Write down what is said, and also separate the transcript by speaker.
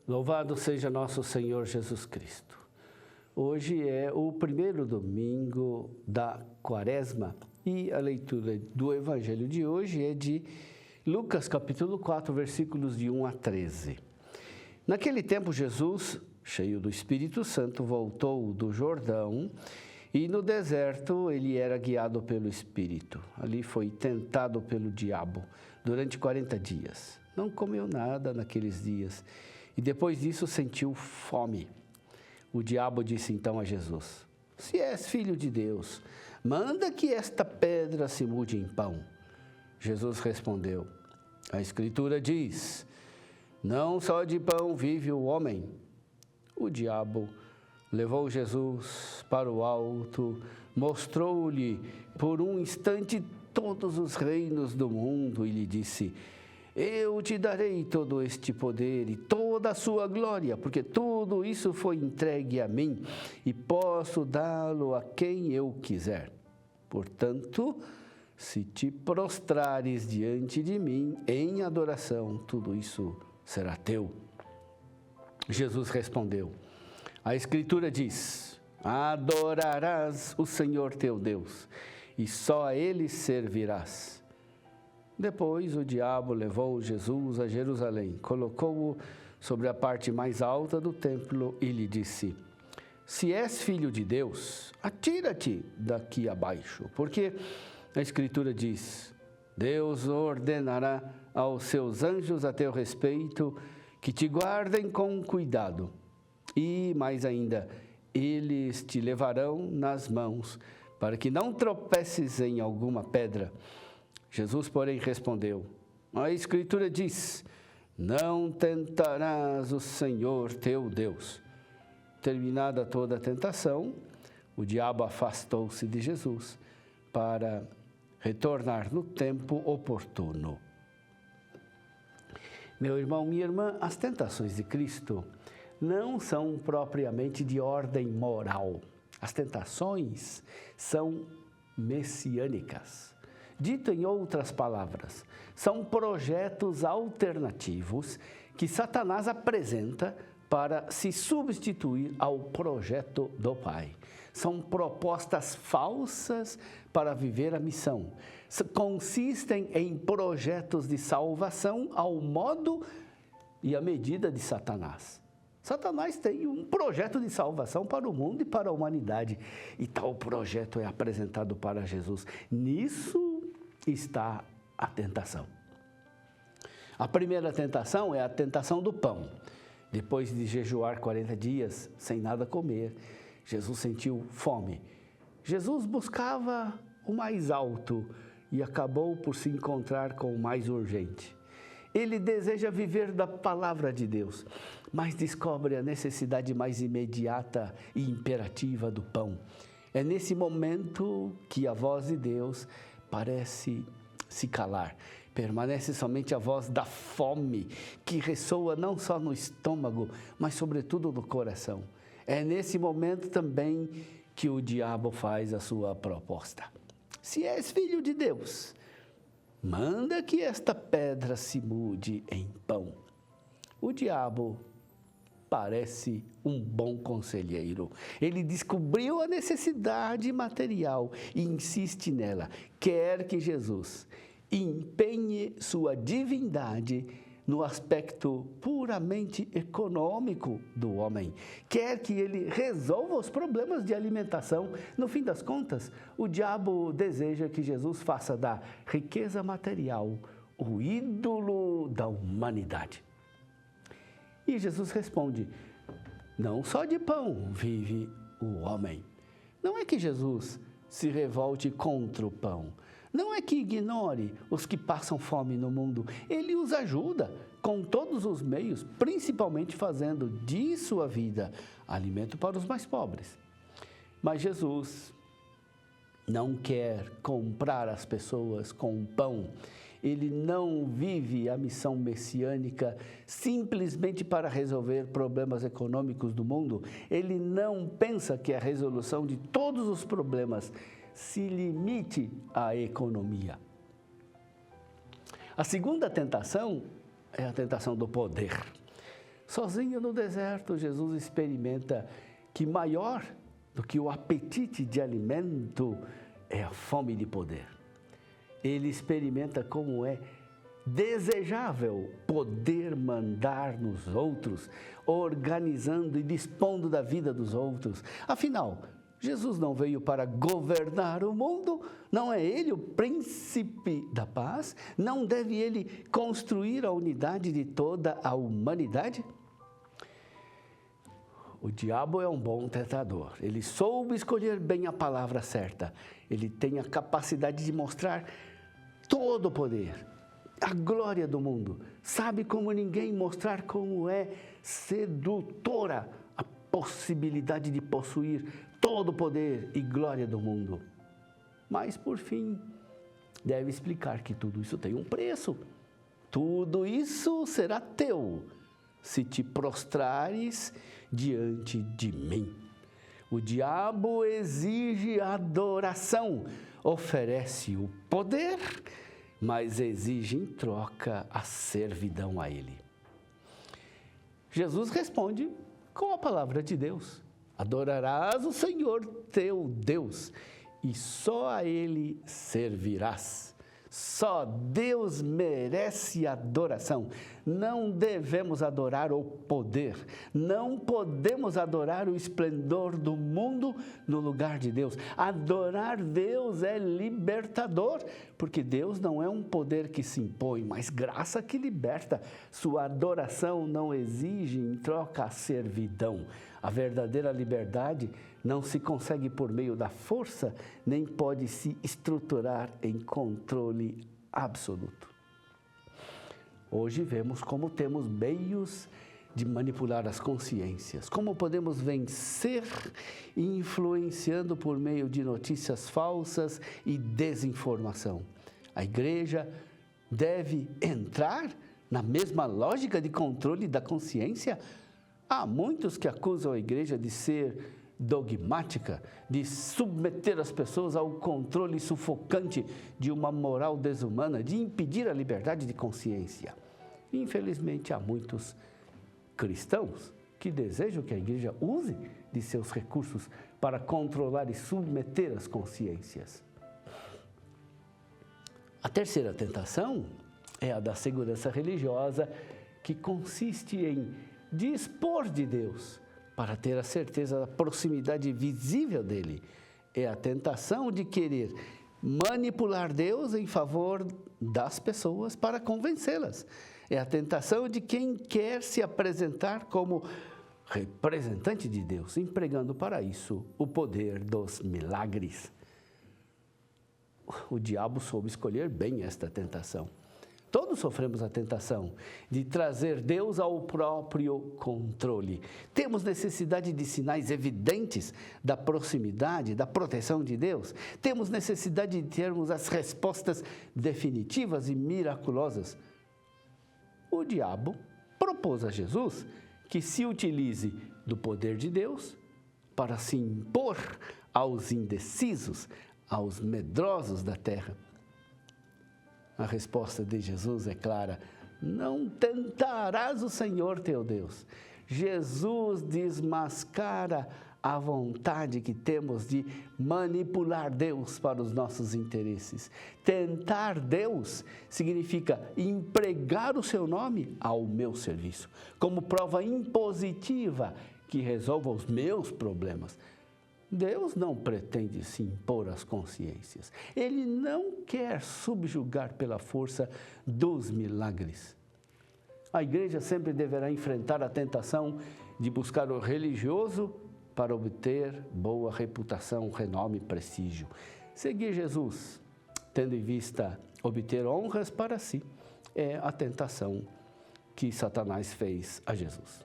Speaker 1: Louvado seja nosso Senhor Jesus Cristo. Hoje é o primeiro domingo da Quaresma e a leitura do Evangelho de hoje é de Lucas capítulo 4, versículos de 1 a 13. Naquele tempo Jesus, cheio do Espírito Santo, voltou do Jordão e no deserto ele era guiado pelo Espírito. Ali foi tentado pelo diabo durante 40 dias. Não comeu nada naqueles dias e depois disso sentiu fome. O diabo disse então a Jesus: se és filho de Deus, manda que esta pedra se mude em pão. Jesus respondeu: a Escritura diz, não só de pão vive o homem. O diabo levou Jesus para o alto, mostrou-lhe por um instante todos os reinos do mundo e lhe disse: eu te darei todo este poder e toda a sua glória, porque tudo isso foi entregue a mim e posso dá-lo a quem eu quiser. Portanto, se te prostrares diante de mim em adoração, tudo isso será teu. Jesus respondeu: a Escritura diz, adorarás o Senhor teu Deus e só a Ele servirás. Depois o diabo levou Jesus a Jerusalém, colocou-o sobre a parte mais alta do templo e lhe disse: se és filho de Deus, atira-te daqui abaixo, porque a Escritura diz, Deus ordenará aos seus anjos a teu respeito que te guardem com cuidado. E mais ainda, eles te levarão nas mãos para que não tropeces em alguma pedra. Jesus, porém, respondeu: a Escritura diz, não tentarás o Senhor teu Deus. Terminada toda a tentação, o diabo afastou-se de Jesus para retornar no tempo oportuno. Meu irmão, minha irmã, as tentações de Cristo não são propriamente de ordem moral. As tentações são messiânicas. Dito em outras palavras, são projetos alternativos que Satanás apresenta para se substituir ao projeto do Pai. São propostas falsas para viver a missão. Consistem em projetos de salvação ao modo e à medida de Satanás. Satanás tem um projeto de salvação para o mundo e para a humanidade. E tal projeto é apresentado para Jesus. Nisso está a tentação. A primeira tentação é a tentação do pão. Depois de jejuar 40 dias sem nada comer, Jesus sentiu fome. Jesus buscava o mais alto e acabou por se encontrar com o mais urgente. Ele deseja viver da palavra de Deus, mas descobre a necessidade mais imediata e imperativa do pão. É nesse momento que a voz de Deus parece se calar. Permanece somente a voz da fome, que ressoa não só no estômago, mas sobretudo no coração. É nesse momento também que o diabo faz a sua proposta. Se és filho de Deus, manda que esta pedra se mude em pão. O diabo parece um bom conselheiro. Ele descobriu a necessidade material e insiste nela. Quer que Jesus empenhe sua divindade no aspecto puramente econômico do homem. Quer que ele resolva os problemas de alimentação. No fim das contas, o diabo deseja que Jesus faça da riqueza material o ídolo da humanidade. E Jesus responde: não só de pão vive o homem. Não é que Jesus se revolte contra o pão. Não é que ignore os que passam fome no mundo. Ele os ajuda com todos os meios, principalmente fazendo de sua vida alimento para os mais pobres. Mas Jesus não quer comprar as pessoas com pão. Ele não vive a missão messiânica simplesmente para resolver problemas econômicos do mundo. Ele não pensa que a resolução de todos os problemas se limite à economia. A segunda tentação é a tentação do poder. Sozinho no deserto, Jesus experimenta que maior do que o apetite de alimento é a fome de poder. Ele experimenta como é desejável poder mandar nos outros, organizando e dispondo da vida dos outros. Afinal, Jesus não veio para governar o mundo, não é ele o príncipe da paz? Não deve ele construir a unidade de toda a humanidade? O diabo é um bom tentador. Ele soube escolher bem a palavra certa. Ele tem a capacidade de mostrar todo o poder, a glória do mundo. Sabe como ninguém mostrar como é sedutora a possibilidade de possuir todo o poder e glória do mundo. Mas, por fim, deve explicar que tudo isso tem um preço. Tudo isso será teu se te prostrares diante de mim. O diabo exige adoração, oferece o poder, mas exige em troca a servidão a ele. Jesus responde com a palavra de Deus: adorarás o Senhor teu Deus e só a ele servirás. Só Deus merece adoração. Não devemos adorar o poder, não podemos adorar o esplendor do mundo no lugar de Deus. Adorar Deus é libertador, porque Deus não é um poder que se impõe, mas graça que liberta. Sua adoração não exige em troca a servidão. A verdadeira liberdade não se consegue por meio da força, nem pode se estruturar em controle absoluto. Hoje vemos como temos meios de manipular as consciências, como podemos vencer influenciando por meio de notícias falsas e desinformação. A igreja deve entrar na mesma lógica de controle da consciência? Há muitos que acusam a igreja de ser dogmática, de submeter as pessoas ao controle sufocante de uma moral desumana, de impedir a liberdade de consciência. Infelizmente, há muitos cristãos que desejam que a igreja use de seus recursos para controlar e submeter as consciências. A terceira tentação é a da segurança religiosa, que consiste em dispor de Deus para ter a certeza da proximidade visível dele. É a tentação de querer manipular Deus em favor das pessoas para convencê-las. É a tentação de quem quer se apresentar como representante de Deus, empregando para isso o poder dos milagres. O diabo soube escolher bem esta tentação. Todos sofremos a tentação de trazer Deus ao próprio controle. Temos necessidade de sinais evidentes da proximidade, da proteção de Deus. Temos necessidade de termos as respostas definitivas e miraculosas. O diabo propôs a Jesus que se utilize do poder de Deus para se impor aos indecisos, aos medrosos da terra. A resposta de Jesus é clara: não tentarás o Senhor teu Deus. Jesus desmascara a vontade que temos de manipular Deus para os nossos interesses. Tentar Deus significa empregar o seu nome ao meu serviço, como prova impositiva que resolva os meus problemas. Deus não pretende se impor às consciências. Ele não quer subjugar pela força dos milagres. A igreja sempre deverá enfrentar a tentação de buscar o religioso para obter boa reputação, renome e prestígio. Seguir Jesus, tendo em vista obter honras para si, é a tentação que Satanás fez a Jesus.